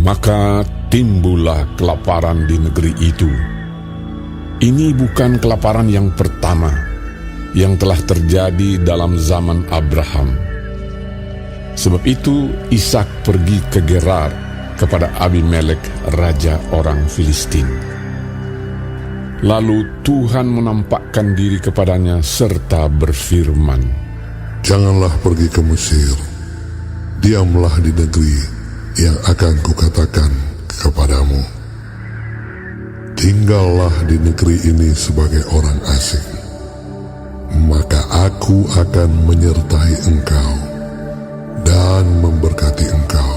Maka timbullah kelaparan di negeri itu. Ini bukan kelaparan yang pertama yang telah terjadi dalam zaman Abraham. Sebab itu Ishak pergi ke Gerar kepada Abimelek, raja orang Filistin. Lalu Tuhan menampakkan diri kepadanya serta berfirman, "Janganlah pergi ke Mesir, diamlah di negeri yang akan kukatakan kepadamu. Tinggallah di negeri ini sebagai orang asing, maka aku akan menyertai engkau dan memberkati engkau.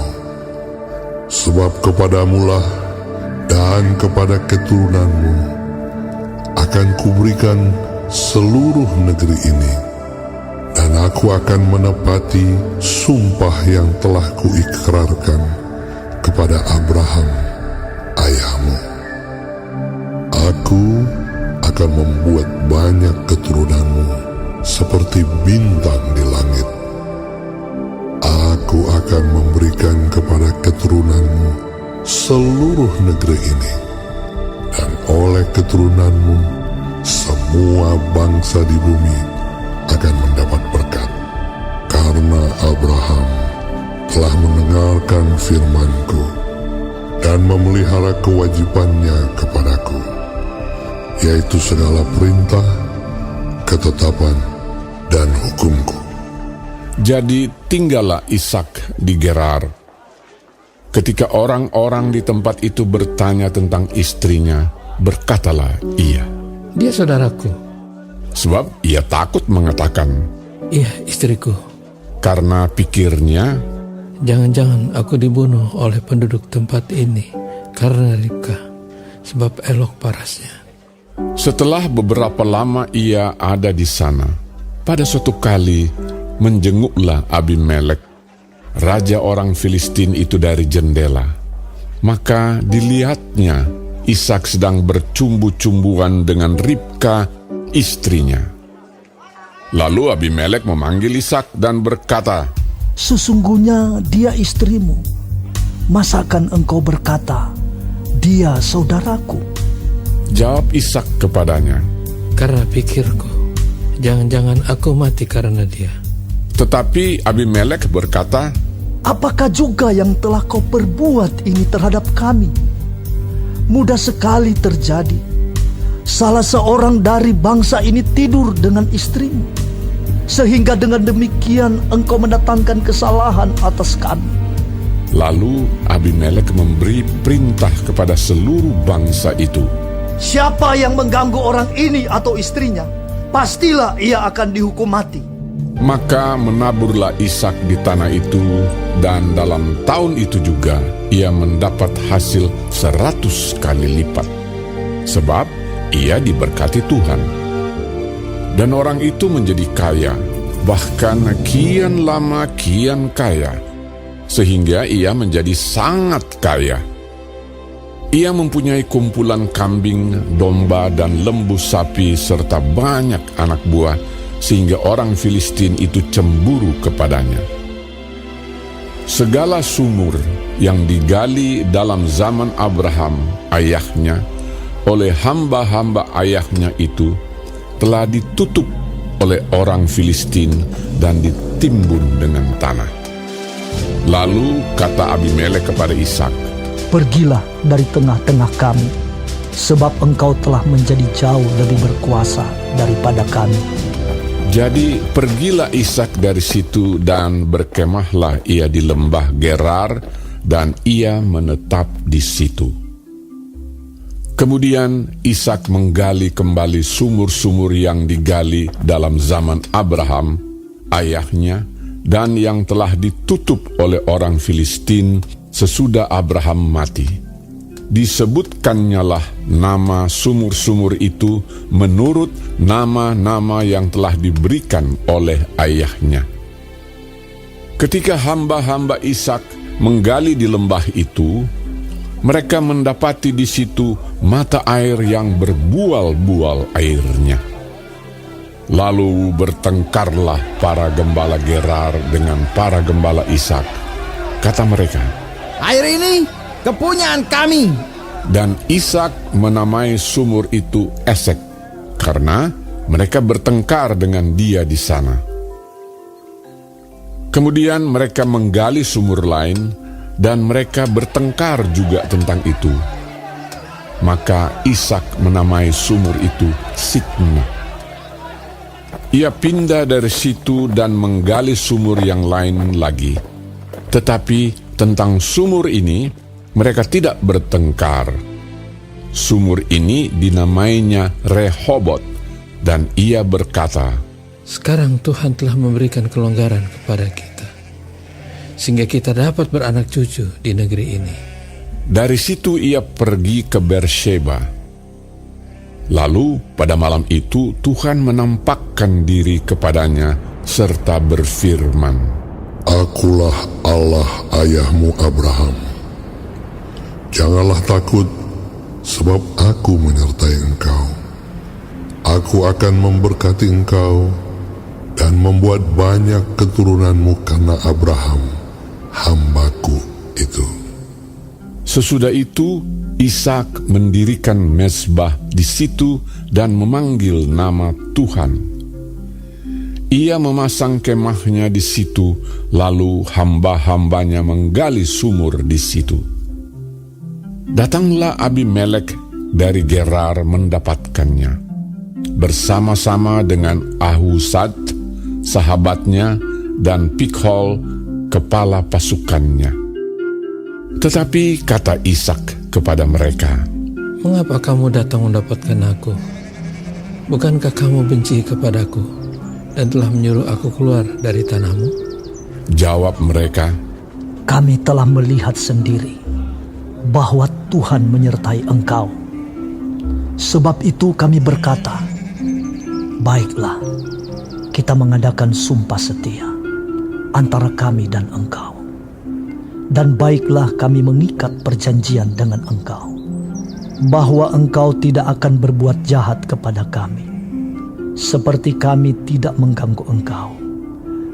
Sebab kepadamulah dan kepada keturunanmu akan kuberikan seluruh negeri ini, dan aku akan menepati sumpah yang telah kuikrarkan kepada Abraham, ayahmu. Aku akan membuat banyak keturunanmu seperti bintang di langit. Aku akan memberikan kepada keturunanmu seluruh negeri ini, dan oleh keturunanmu semua bangsa di bumi akan mendapat berkat, karena Abraham telah mendengarkan firman-Ku dan memelihara kewajibannya kepadaku, yaitu segala perintah, ketetapan, dan hukum-Ku." Jadi tinggallah Ishak di Gerar. Ketika orang-orang di tempat itu bertanya tentang istrinya, berkatalah ia, "Dia saudaraku." Sebab ia takut mengatakan, "Iya, istriku." karena pikirnya, Jangan-jangan aku dibunuh oleh penduduk tempat ini karena Ribka, sebab elok parasnya. setelah beberapa lama ia ada di sana, pada suatu kali menjenguklah Abimelek, raja orang Filistin itu dari jendela. Maka dilihatnya Ishak sedang bercumbu-cumbuan dengan Ribka, istrinya. Lalu Abimelek memanggil Ishak dan berkata, "Sesungguhnya dia istrimu. Masakan engkau berkata, dia saudaraku?" Jawab Ishak kepadanya, Karena pikirku, jangan-jangan aku mati karena dia. tetapi Abimelek berkata, "Apakah juga yang telah kau perbuat ini terhadap kami? Mudah sekali terjadi. Salah seorang dari bangsa ini tidur dengan istrimu, sehingga dengan demikian engkau mendatangkan kesalahan atas kami." Lalu Abimelek memberi perintah kepada seluruh bangsa itu, "Siapa yang mengganggu orang ini atau istrinya, pastilah ia akan dihukum mati." Maka menaburlah Ishak di tanah itu, dan dalam tahun itu juga ia mendapat hasil 100 kali lipat, sebab ia diberkati Tuhan. Dan orang itu menjadi kaya, bahkan kian lama kian kaya, sehingga ia menjadi sangat kaya. Ia mempunyai kumpulan kambing, domba, dan lembu sapi, serta banyak anak buah, sehingga orang Filistin itu cemburu kepadanya. Segala sumur yang digali dalam zaman Abraham, ayahnya, oleh hamba-hamba ayahnya itu, telah ditutup oleh orang Filistin dan ditimbun dengan tanah. Lalu kata Abimelek kepada Ishak, "Pergilah dari tengah-tengah kami, sebab engkau telah menjadi jauh lebih berkuasa daripada kami." Jadi pergilah Ishak dari situ, dan berkemahlah ia di lembah Gerar, dan ia menetap di situ. Kemudian Ishak menggali kembali sumur-sumur yang digali dalam zaman Abraham, ayahnya, dan yang telah ditutup oleh orang Filistin sesudah Abraham mati. Disebutkannya nama sumur-sumur itu menurut nama-nama yang telah diberikan oleh ayahnya. Ketika hamba-hamba Ishak menggali di lembah itu, mereka mendapati di situ mata air yang berbual-bual airnya. Lalu bertengkarlah para gembala Gerar dengan para gembala Ishak. Kata mereka, "Air ini kepunyaan kami. Dan Ishak menamai sumur itu Esek, karena mereka bertengkar dengan dia di sana. Kemudian mereka menggali sumur lain, dan mereka bertengkar juga tentang itu. Maka Ishak menamai sumur itu Sitna. Ia pindah dari situ dan menggali sumur yang lain lagi. Tetapi tentang sumur ini, mereka tidak bertengkar. Sumur ini dinamainya Rehobot, dan ia berkata, Sekarang Tuhan telah memberikan kelonggaran kepada kita, sehingga kita dapat beranak cucu di negeri ini. Dari situ ia pergi ke Beersheba. Lalu pada malam itu Tuhan menampakkan diri kepadanya serta berfirman, Akulah Allah ayahmu Abraham. Janganlah takut, sebab aku menyertai engkau. Aku akan memberkati engkau dan membuat banyak keturunanmu karena Abraham, hamba-Ku itu. Sesudah itu Ishak mendirikan mezbah di situ dan memanggil nama Tuhan. Ia memasang kemahnya di situ, lalu hamba-hambanya menggali sumur di situ. Datanglah Abimelek dari Gerar mendapatkannya, bersama-sama dengan Ahuzat, sahabatnya, dan Pikhol, kepala pasukannya. Tetapi kata Ishak kepada mereka, Mengapa kamu datang mendapatkan aku? Bukankah kamu benci kepadaku dan telah menyuruh aku keluar dari tanahmu? Jawab mereka, Kami telah melihat sendiri bahwa Tuhan menyertai engkau. Sebab itu kami berkata, Baiklah, kita mengadakan sumpah setia antara kami dan engkau. Dan baiklah kami mengikat perjanjian dengan engkau, bahwa engkau tidak akan berbuat jahat kepada kami, seperti kami tidak mengganggu engkau,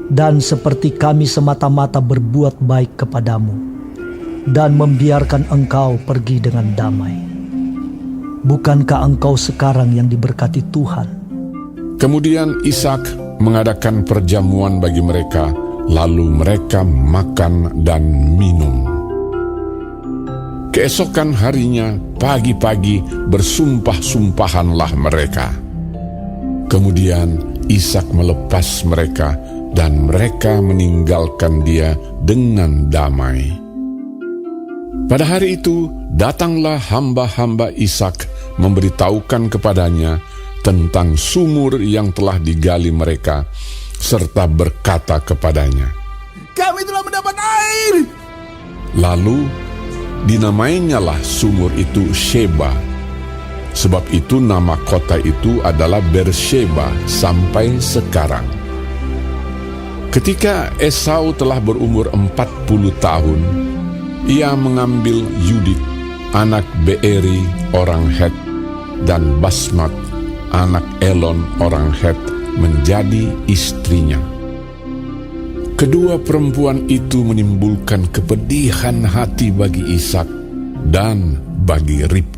dan seperti kami semata-mata berbuat baik kepadamu, dan membiarkan engkau pergi dengan damai. Bukankah engkau sekarang yang diberkati Tuhan? Kemudian Ishak mengadakan perjamuan bagi mereka, lalu mereka makan dan minum. Keesokan harinya, pagi-pagi bersumpah-sumpahanlah mereka. Kemudian Ishak melepas mereka, dan mereka meninggalkan dia dengan damai. Pada hari itu, datanglah hamba-hamba Ishak memberitahukan kepadanya tentang sumur yang telah digali mereka, serta berkata kepadanya, Kami telah mendapat air. Lalu dinamainyalah sumur itu Sheba. Sebab itu nama kota itu adalah Beersheba sampai sekarang. Ketika Esau telah berumur 40 tahun, ia mengambil Yudit, anak Beeri orang Het, dan Basmat, anak Elon orang Het, menjadi istrinya. Kedua perempuan itu menimbulkan kepedihan hati bagi Ishak dan bagi Ribka.